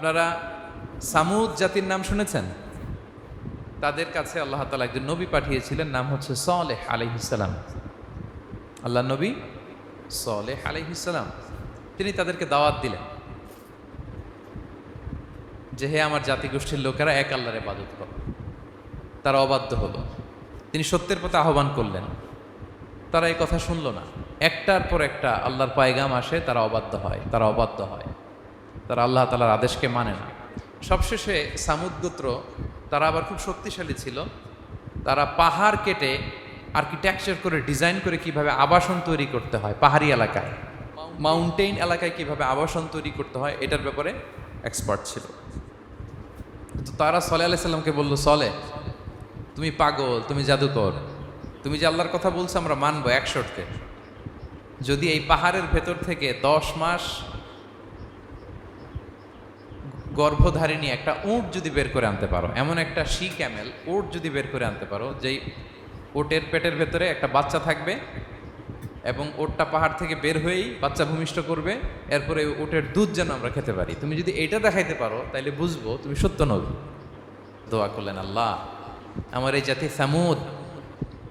আপনারা সামুদ জাতির নাম শুনেছেন? তাদের কাছে আল্লাহ তাআলা একজন নবী পাঠিয়েছিলেন, নাম হচ্ছে সালেহ আলাইহিস সালাম। আল্লাহ নবী সালেহ আলাইহিস সালাম, তিনি তাদেরকে দাওয়াত দিলেন যে হে আমার জাতিগোষ্ঠীর লোকেরা, এক আল্লাহর ইবাদত করো। তারা অবাধ্য হলো। তিনি সত্যের পথে আহ্বান করলেন, তারা এই কথা শুনল না। একটার পর একটা আল্লাহর পায়গাম আসে, তারা অবাধ্য হয়, তারা আল্লাহ তাআলার আদেশকে মানে না। সবশেষে সামুদ গোত্র, তারা আবার খুব শক্তিশালী ছিল। তারা পাহাড় কেটে আর্কিটেকচার করে ডিজাইন করে কিভাবে আবাসন তৈরি করতে হয়, পাহাড়ি এলাকায় মাউন্টেইন এলাকায় কিভাবে আবাসন তৈরি করতে হয়, এটার ব্যাপারে এক্সপার্ট ছিল। তো তারা সালেহ আলাইহিস সালামকে বলল, সালেহ তুমি পাগল, তুমি জাদুকর, তুমি যে আল্লাহর কথা বলছো আমরা মানবো এক শর্তে, যদি এই পাহাড়ের ভেতর থেকে 10 মাস গর্ভধারিণী একটা উট যদি বের করে আনতে পারো, এমন একটা শি ক্যামেল উট যদি বের করে আনতে পারো, যেই ওটের পেটের ভেতরে একটা বাচ্চা থাকবে এবং ওটটা পাহাড় থেকে বের হয়েই বাচ্চা ভূমিষ্ঠ করবে, এরপরে ওটের দুধ যেন আমরা খেতে পারি, তুমি যদি এইটা দেখাইতে পারো তাইলে বুঝবো তুমি সত্য নবী। দোয়া করলেন, আল্লাহ আমার এই জাতি সামুদ,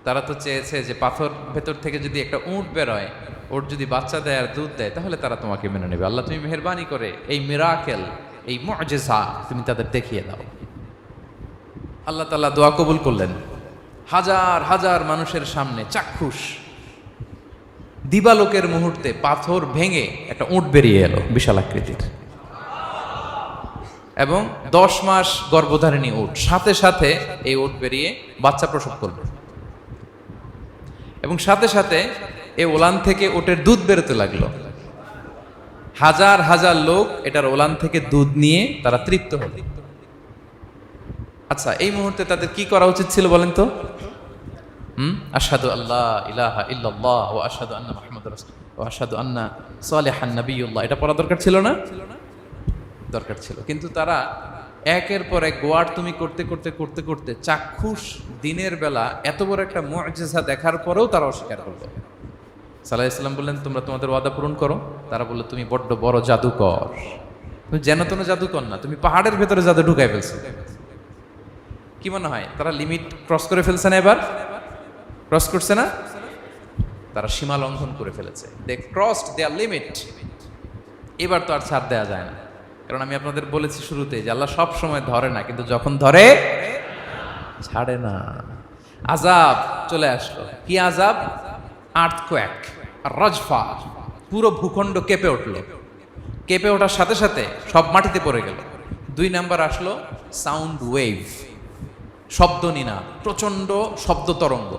তারা তো চেয়েছে যে পাথর ভেতর থেকে যদি একটা উট বেরোয়, ওট যদি বাচ্চা দেয় আর দুধ দেয়, তাহলে তারা তোমাকে মেনে নেবে। আল্লাহ তুমি মেহেরবানি করে এই মিরাকেল, এই মুআজিজা তুমি তাদের দেখিয়ে দাও। আল্লাহ তাআলা দোয়া কবুল করলেন। হাজার হাজার মানুষের সামনে চাক্ষুষ দিবালোকের মুহূর্তে পাথর ভেঙে একটা উট বেরিয়ে এলো বিশাল আকৃতির, এবং 10 মাস গর্ভধারিণী উট, সাথে সাথে এই উট বেরিয়ে বাচ্চা প্রসব করবে, এবং সাথে সাথে এই ওলান থেকে উটের দুধ বেরোতে লাগলো। হাজার হাজার লোক এটার ওলান থেকে দুধ নিয়ে তারা তৃপ্ত হল। আচ্ছা, এই মুহূর্তে তাদের কি করা উচিত ছিল বলেন তো? আশহাদু আল্লাহ ইলাহা ইল্লাল্লাহ ওয়া আশহাদু আন্না মুহাম্মাদুর রাসূলুল্লাহ ওয়া আশহাদু আন্না সালিহান নাবিয়্যুল্লাহ, এটা পড়া দরকার ছিল না? দরকার ছিল। কিন্তু তারা একের পর এক গোয়ার তুমি করতে করতে করতে করতে চাক্ষুষ দিনের বেলা এত বড় একটা মুআজিজা দেখার পরেও তারা অস্বীকার করলো। সাল্লাল্লাহু আলাইহি ওয়াসাল্লাম বললেন, তোমরা তোমাদের ওয়াদা পূরণ করো। তারা বললো, তুমি বড্ড বড় জাদুকর, তুমি যেন তেন জাদুকর না, তুমি পাহাড়ের ভেতরে জাদু ঢুকাই ফেলছো। কি মনে হয় তারা লিমিট ক্রস করে ফেলছে না? এবার ক্রস করছে না? তারা সীমা লঙ্ঘন করে ফেলেছে। দে ক্রসড দেয়ার লিমিট। এবার তো আর ছাড় দেওয়া যায় না, কারণ আমি আপনাদের বলেছি শুরুতে যে আল্লাহ সব সময় ধরে না, কিন্তু যখন ধরে ছাড়ে না। আযাব চলে আসলো। কি আযাব? আর্থকোয়াক আর রাজফা, পুরো ভূখণ্ড কেঁপে উঠলো। কেঁপে ওঠার সাথে সাথে সব মাটিতে পড়ে গেল। 2 নাম্বার আসলো সাউন্ড ওয়েভ, শব্দ নিনাদ, প্রচন্ড শব্দ তরঙ্গ।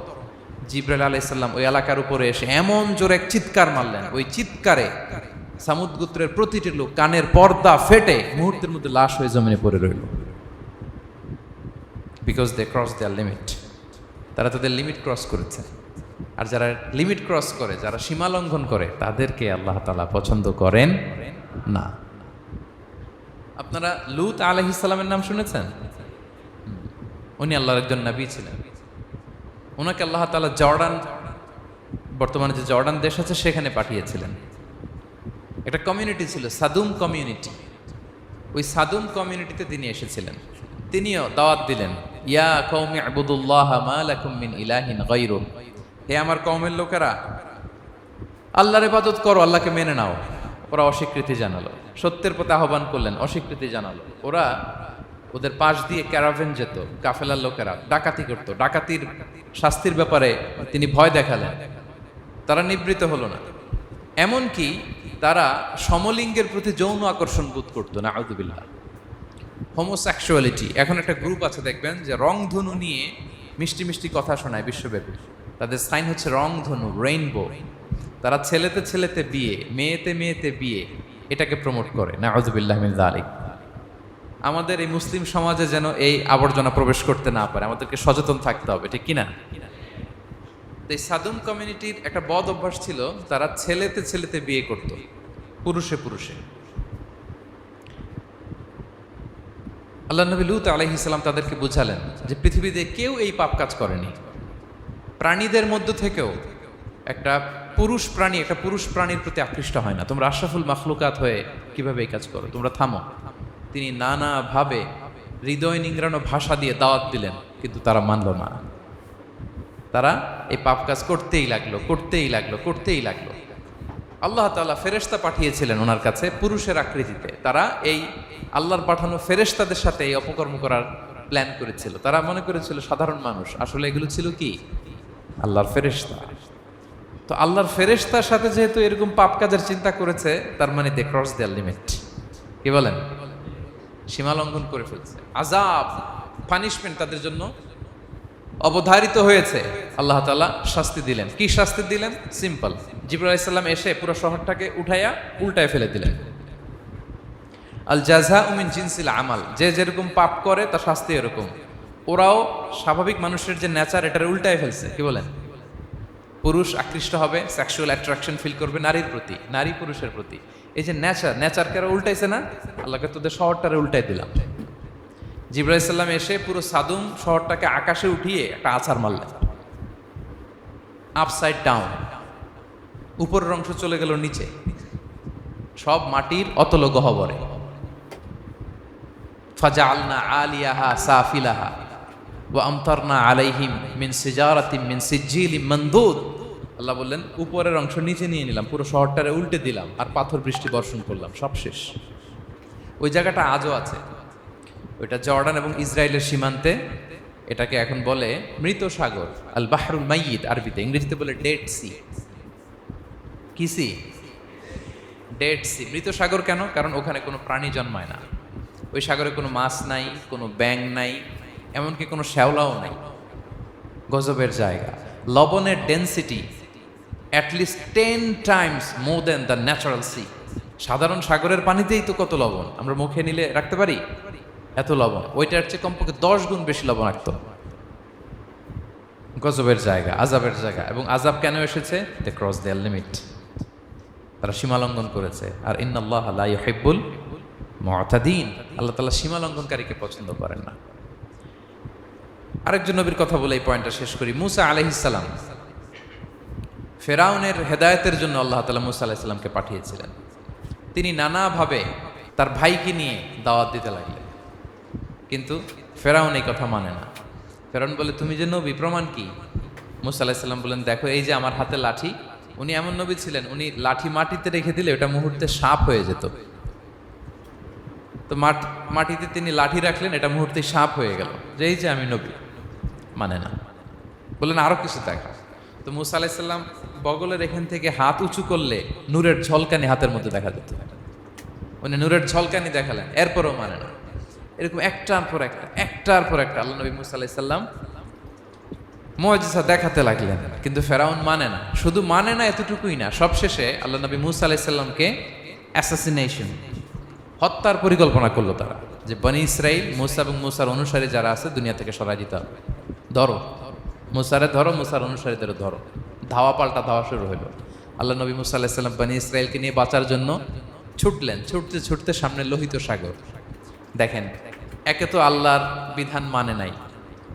জিবরাইল আলাইহিস সালাম ওই এলাকার উপরে এসে এমন জোরে এক চিৎকার মারলেন, ওই চিৎকারে সামুদ গোত্রের প্রতিটি লোক কানের পর্দা ফেটে মুহূর্তের মধ্যে লাশ হয়ে জমিনে পড়ে রইল। Because they cross their limit. তারা তাদের লিমিট ক্রস করেছে। আর যারা লিমিট ক্রস করে, যারা সীমা লঙ্ঘন করে, তাদেরকে আল্লাহ তাআলা পছন্দ করেন না। আপনারা লূত আলাইহিস সালামের নাম শুনেছেন? উনি আল্লাহর একজন নবী ছিলেন। ওনাকে আল্লাহ তাআলা জর্ডান, বর্তমানে যে জর্ডান দেশ আছে, সেখানে পাঠিয়েছিলেন। একটা কমিউনিটি ছিল সাদুম কমিউনিটি। ওই সাদুম কমিউনিটিতে তিনি এসেছিলেন। তিনিও দাওয়াত দিলেন, ইয়া কওমি ইবুদুল্লাহ মা লাকুম মিন ইলাহিন গায়রুহু, হে আমার কওমের লোকেরা, আল্লাহর ইবাদত করো, আল্লাহকে মেনে নাও। ওরা অস্বীকৃতি জানালো। সত্যের পথে আহ্বান করলেন, অস্বীকৃতি জানালো। ওদের পাশ দিয়ে ক্যারাভেন যেত, কাফেলার লোকেরা ডাকাতি করত। ডাকাতির শাস্তির ব্যাপারে তিনি ভয় দেখালেন। তারা নিবৃত্ত হলো না। এমনকি তারা সমলিঙ্গের প্রতি যৌন আকর্ষণ বোধ করতো। নাউযুবিল্লাহ। হোমোসেক্সুয়ালিটি, এখন একটা গ্রুপ আছে দেখবেন, যে রংধনু নিয়ে মিষ্টি মিষ্টি কথা শোনায় বিশ্বব্যাপী। তাদের সাইন হচ্ছে রংধনু, রেইনবো। তারা ছেলেতে ছেলেতে বিয়ে, মেয়েতে মেয়েতে বিয়ে, এটাকে প্রমোট করে। নাউযুবিল্লাহ মিন যালিক। আমাদের এই মুসলিম সমাজে যেন এই আবর্জনা প্রবেশ করতে না পারে, আমাদেরকে সচেতন থাকতে হবে, ঠিক কিনা? এই সাদুম কমিউনিটির একটা বদ অভ্যাস ছিল, তারা ছেলেতে ছেলেতে বিয়ে করত, পুরুষে পুরুষে। আল্লাহ নবী লূত আলাইহিস সালাম তাদেরকে বুঝালেন যে পৃথিবীতে কেউ এই পাপ কাজ করেনি। প্রাণীদের মধ্য থেকেও একটা পুরুষ প্রাণীর প্রতি আকৃষ্ট হয় না। তোমরা আশরাফুল মাখলুকাত হয়ে কিভাবে এই কাজ করো? তোমরা থামো। তিনি নানাভাবে হৃদয় নিংড়ানো ভাষা দিয়ে দাওয়াত দিলেন, কিন্তু তারা মানল না। তারা এই পাপ কাজ করতেই লাগলো। আল্লাহ তাআলা ফেরেশতা পাঠিয়েছিলেন ওনার কাছে পুরুষের আকৃতিতে। তারা এই আল্লাহর পাঠানো ফেরেশতাদের সাথে এই অপকর্ম করার প্ল্যান করেছিল। তারা মনে করেছিল সাধারণ মানুষ, আসলে এগুলো ছিল কি আল্লাহর ফেরেশতা। তো আল্লাহর ফেরেশতার সাথে যেহেতু এরকম পাপ কাজের চিন্তা করেছে, তার মানে দে ক্রস দেয়ার লিমিট। কি বলেন? সীমা লঙ্ঘন করে ফেলছে। আযাব, পানিশমেন্ট তাদের জন্য অবধারিত হয়েছে। আল্লাহ তাআলা শাস্তি দিলেন। কি শাস্তি দিলেন? সিম্পল। জিবরাইল আলাইহিস সালাম এসে পুরো শহরটাকে উঠাইয়া উল্টায় ফেলে দিলেন। আল জাযাউ মিন জিনসিল আমাল, যে যেরকম পাপ করে তার শাস্তি এরকম। ওরাও স্বাভাবিক মানুষের যে নেচার, এটার উল্টায় ফেলছে। কি বলেন? পুরুষ আকৃষ্ট হবে, সেক্সুয়াল অ্যাট্রাকশন ফিল করবে নারীর প্রতি, নারী পুরুষের প্রতি। এই যে নেচারকে ওরা উল্টাইছে না, আল্লাহকে তোদের শহরটারে উল্টাই দিলাম। জিবরাইল আলাইহিস সালাম এসে পুরো সাদুম শহরটাকে আকাশে উঠিয়ে একটা আছাড় মারলেন, আপসাইড ডাউন। উপরের অংশ চলে গেল নিচে, সব মাটির অতল গহ্বরে। ফাজআলনা আলিয়াহা সাফিলাহা ওয়া আমতারনা আলাইহিম মিন সিজারাতিন মিন সিজিলিম মানদুদ। আল্লাহ বললেন উপরের অংশ নিচে নিয়ে নিলাম, পুরো শহরটারে উল্টে দিলাম, আর পাথর বৃষ্টি বর্ষণ করলাম, সব শেষ। ওই জায়গাটা আজও আছে, ওইটা জর্ডান এবং ইসরায়েলের সীমান্তে। এটাকে এখন বলে মৃত সাগর, আল বাহরুল মাইয়িত আরবিতে, ইংরেজিতে বলে ডেড সি। কি সি? Dead sea. মৃত সাগর কেন? কারণ ওখানে কোনো প্রাণী জন্মায় না। ওই সাগরে কোনো মাছ নাই, কোনো ব্যাঙ নাই, এমনকি কোনো শ্যাওলাও নাই। গজবের জায়গা। লবণের density at least 10 times more than the natural sea. সাধারণ সাগরের পানিতেই তো কত লবণ, আমরা মুখে নিলে রাখতে পারি এত লবণ। ওইটার চেয়ে কমপক্ষে 10 গুণ বেশি লবণাক্ত। গজবের জায়গা, আযাবের জায়গা। এবং আযাব কেন এসেছে? দে ক্রস দেয়ার লিমিট, তারা সীমা লঙ্ঘন করেছে। আর ইন্নাল্লাহা লা ইউহিব্বুল মুতাদিন, আল্লাহ তাআলা সীমা লঙ্ঘনকারীকে পছন্দ করেন না। আরেকজন নবীর কথা বলে এই পয়েন্টটা শেষ করি। মুসা আলাইহিস সালাম, ফেরাউনের হেদায়েতের জন্য আল্লাহ তাআলা মুসা আলাইহিস সালামকে পাঠিয়েছিলেন। তিনি নানাভাবে তার ভাইকে নিয়ে দাওয়াত দিতে লাগলেন, কিন্তু ফেরাউন এই কথা মানে না। ফেরাউন বলে তুমি যে নবী, প্রমাণ কি? মুসা আলাইহিস সালাম বলেন দেখো এই যে আমার হাতে লাঠি। উনি এমন নবী ছিলেন, উনি লাঠি মাটিতে রেখে দিলে ওটা মুহূর্তে সাপ হয়ে যেত। তো মাটিতে তিনি লাঠি রাখলেন, এটা মুহূর্তে সাপ হয়ে গেল, যে এই যে আমি নবী। মানে না, বললেন আরো কিছু দেখা। তো মুসা আলাইহিস সালাম বগলের এখান থেকে হাত উঁচু করলে নূরের ঝলকানি হাতের মধ্যে দেখা যেত। উনি নূরের ঝলকানি দেখালেন, এরপরও মানে না। এরকম একটার পর একটা আল্লাহ নবী মুসা আলাইহিস সালাম মুআজিজা দেখাতে লাগলেন, কিন্তু ফেরাউন মানে না। শুধু মানে না এতটুকুই না, সবশেষে আল্লাহ নবী মুসা আলাইহিস সালামকে অ্যাসাসিনেশন, হত্যার পরিকল্পনা করলো তারা, যে বনি ইসরাইল, মুসা এবং মুসার অনুসারী যারা আছে দুনিয়া থেকে সরাই দিতে হবে। ধরো মুসারে, ধরো মুসার অনুসারীদেরও ধরো। ধাওয়া পাল্টা ধাওয়া শুরু হলো। আল্লাহ নবী মুসা আলাইহিস সালাম বনি ইসরাইলকে নিয়ে বাঁচার জন্য ছুটলেন। ছুটতে ছুটতে সামনে লোহিত সাগর। দেখেন, একে তো আল্লাহর বিধান মানে নাই,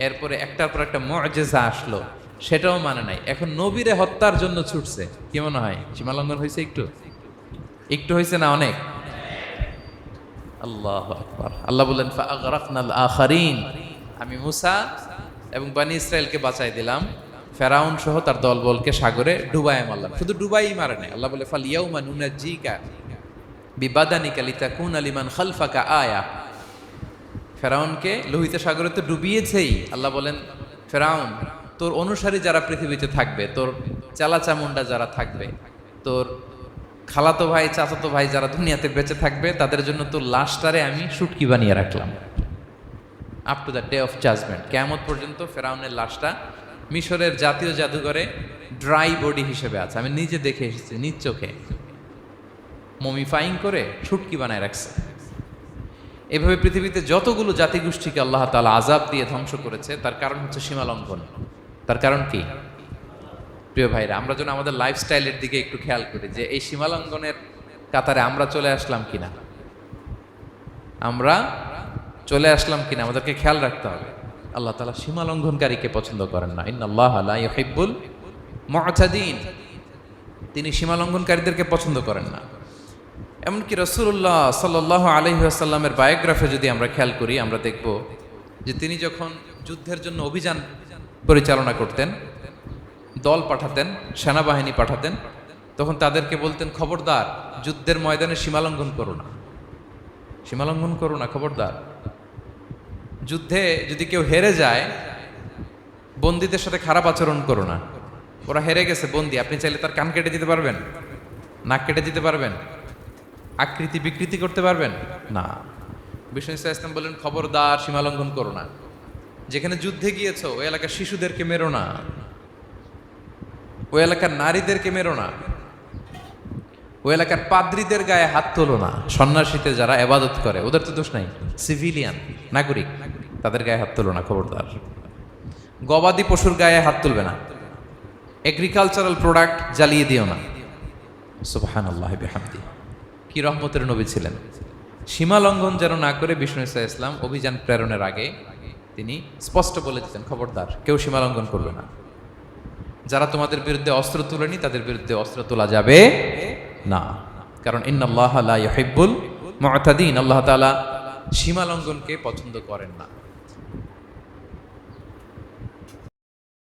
এরপরে একটার পর একটা মুআজিজা আসলো, সেটাও মানে নাই। এখন নবীরে হত্যার জন্য ছুটছে। কি মনে হয় সীমালঙ্ঘন হয়েছে? একটু হয়েছে না অনেক? আল্লাহু আকবার। আল্লাহ বললেন ফাআগরাকনাল আখারিন, আমি মুসা এবং বনি ইসরাইলকে বাঁচাই দিলাম, ফেরাউন সহ তার দলবলকে সাগরে ডুবাই মারলাম। শুধু ডুবাই মারে নাই, আল্লাহ বলে ফালিয়াউমা নুনাজ্জিকা বিবাদানিকা লিতাকুনা লিমান খালফাকা আয়া। ফেরাউনকে লোহিত সাগরে তো ডুবিয়েছেই। আল্লাহ বলেন ফেরাউন, তোর অনুসারী যারা পৃথিবীতে থাকবে, তোর চালা চামুন্ডা যারা থাকবে, তোর খালাতো ভাই চাচাতো ভাই যারা দুনিয়াতে বেঁচে থাকবে, তাদের জন্য তোর লাশটারে আমি শুটকি বানিয়ে রাখলাম up to the day of judgement. কিয়ামত পর্যন্ত ফেরাউনের লাশটা মিশরের জাতীয় জাদুঘরে ড্রাই বডি হিসেবে আছে। আমি নিজে দেখে এসেছি, নিজ চোখে মমিফাইং করে শুটকি বানায় রাখছে। এভাবে পৃথিবীতে যতগুলো জাতিগোষ্ঠীকে আল্লাহ তাআলা আযাব দিয়ে ধ্বংস করেছে, তার কারণ হচ্ছে সীমা লঙ্ঘন। তার কারণ কি? প্রিয় ভাইরা, আমরা যেন আমাদের লাইফস্টাইলের দিকে একটু খেয়াল করি, যে এই সীমা লঙ্ঘনের কাতারে আমরা চলে আসলাম কিনা, আমাদেরকে খেয়াল রাখতে হবে। আল্লাহ তাআলা সীমা লঙ্ঘনকারীকে পছন্দ করেন না। ইন্নাল্লাহা লা ইউহিব্বুল মুতাদিন, তিনি সীমা লঙ্ঘনকারীদেরকে পছন্দ করেন না। এমনকি রাসূলুল্লাহ সাল্লাল্লাহু আলাইহি ওয়াসাল্লামের বায়োগ্রাফি যদি আমরা খেয়াল করি, আমরা দেখব যে তিনি যখন যুদ্ধের জন্য অভিযান পরিচালনা করতেন, দল পাঠাতেন, সেনাবাহিনী পাঠাতেন, তখন তাদেরকে বলতেন, খবরদার যুদ্ধের ময়দানে সীমালঙ্ঘন করো না, সীমালঙ্ঘন করো না, খবরদার। যুদ্ধে যদি কেউ হেরে যায়, বন্দীদের সাথে খারাপ আচরণ করো না। ওরা হেরে গেছে বন্দী, আপনি চাইলে তার কান কেটে দিতে পারবেন, নাক কেটে দিতে পারবেন, আকৃতি বিকৃতি করতে পারবেন না। বিষ্ণু ইসলাম বললেন, খবরদার সীমালঙ্ঘন করো না। যেখানে যুদ্ধে গিয়েছো ওই এলাকার শিশুদেরকে মেরো না, ওই এলাকার নারীদেরকে মেরো না, ওই এলাকার পাদ্রীদের গায়ে হাত তোলো না। সন্ন্যাসীতে যারা এবাদত করে ওদের তো দোষ নাই, সিভিলিয়ান নাগরিক, তাদের গায়ে হাত তোলো না, খবরদার। গবাদি পশুর গায়ে হাত তুলবে না, এগ্রিকালচারাল প্রোডাক্ট জ্বালিয়ে দিও না। সুবহানাল্লাহ বিহামদি, কি রহমতের নবী ছিলেন। সীমা লঙ্ঘন যেন না করে বিষ্ণু ইসলাম অভিযান প্রেরণের আগে তিনি স্পষ্ট বলে দিতেন, খবরদার কেউ সীমা লঙ্ঘন করবে না। যারা তোমাদের বিরুদ্ধে অস্ত্র তুলেনি তাদের বিরুদ্ধে অস্ত্র তোলা যাবে না, কারণ ইন্নাল্লাহা লা ইউহিব্বুল মু'তাদিন, আল্লাহ তাআলা সীমা লঙ্ঘনকে পছন্দ করেন না।